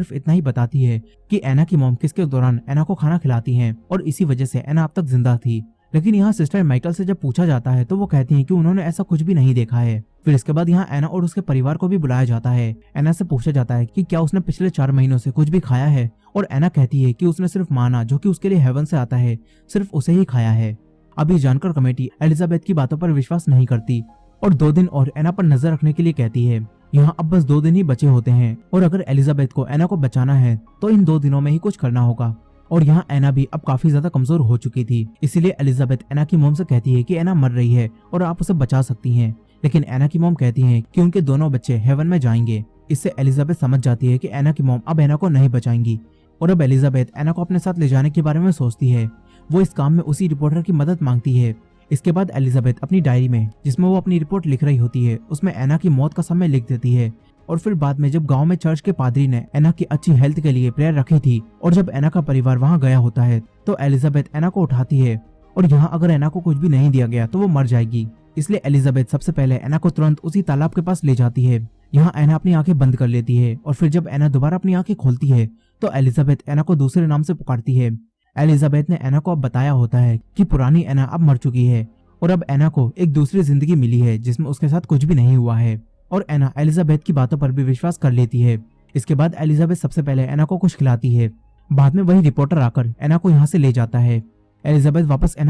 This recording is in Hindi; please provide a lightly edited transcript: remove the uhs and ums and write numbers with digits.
सिर्फ इतना ही बताती है कि एना की मॉम किस के दौरान एना को खाना खिलाती हैं और इसी वजह से एना अब तक जिंदा थी। लेकिन यहाँ सिस्टर माइकल से जब पूछा जाता है तो वो कहती हैं कि उन्होंने ऐसा कुछ भी नहीं देखा है। फिर इसके बाद यहाँ एना और उसके परिवार को भी बुलाया जाता है। एना से पूछा जाता है कि क्या उसने पिछले 4 महीनों से कुछ भी खाया है, और एना कहती है कि उसने सिर्फ माना जो कि उसके लिए हेवन से आता है, सिर्फ उसे ही खाया है। अब ये जानकर कमेटी एलिजाबेथ की बातों पर विश्वास नहीं करती और 2 दिन और एना पर नजर रखने के लिए कहती है। यहाँ अब बस 2 दिन ही बचे होते हैं और अगर एलिजाबेथ को एना को बचाना है तो इन 2 दिनों में ही कुछ करना होगा। और यहाँ एना भी अब काफी ज्यादा कमजोर हो चुकी थी, इसीलिए एलिजाबेथ एना की मॉम से कहती है कि एना मर रही है और आप उसे बचा सकती हैं। लेकिन एना की मॉम कहती है कि उनके दोनों बच्चे हेवन में जाएंगे। इससे एलिजाबेथ समझ जाती है कि एना की मॉम अब एना को नहीं बचाएंगी और अब एलिजाबेथ एना को अपने साथ ले जाने के बारे में सोचती है। वो इस काम में उसी रिपोर्टर की मदद मांगती है। इसके बाद एलिजाबेथ अपनी डायरी में, जिसमें वो अपनी रिपोर्ट लिख रही होती है, उसमें एना की मौत का समय लिख देती है। और फिर बाद में जब गांव में चर्च के पादरी ने एना की अच्छी हेल्थ के लिए प्रेयर रखी थी और जब एना का परिवार वहां गया होता है तो एलिजाबेथ एना को उठाती है और यहाँ अगर एना को कुछ भी नहीं दिया गया तो वो मर जाएगी। इसलिए एलिजाबेथ सबसे पहले एना को तुरंत उसी तालाब के पास ले जाती है। यहाँ एना अपनी आंखें बंद कर लेती है और फिर जब एना दोबारा अपनी आंखें खोलती है तो एलिजाबेथ एना को दूसरे नाम से पुकारती है। एलिजाबेथ ने एना को अब बताया होता है कि पुरानी एना अब मर चुकी है और अब एना को एक दूसरी जिंदगी मिली है जिसमें उसके साथ कुछ भी नहीं हुआ है। और एना एलिजाबेथ की बातों पर भी विश्वास कर लेती है। इसके बाद एलिजाबेथ सबसे पहले एना को कुछ खिलाती है। बाद में वही रिपोर्टर आकर एना को यहाँ से ले जाता है। एलिजाबेथ वापस एना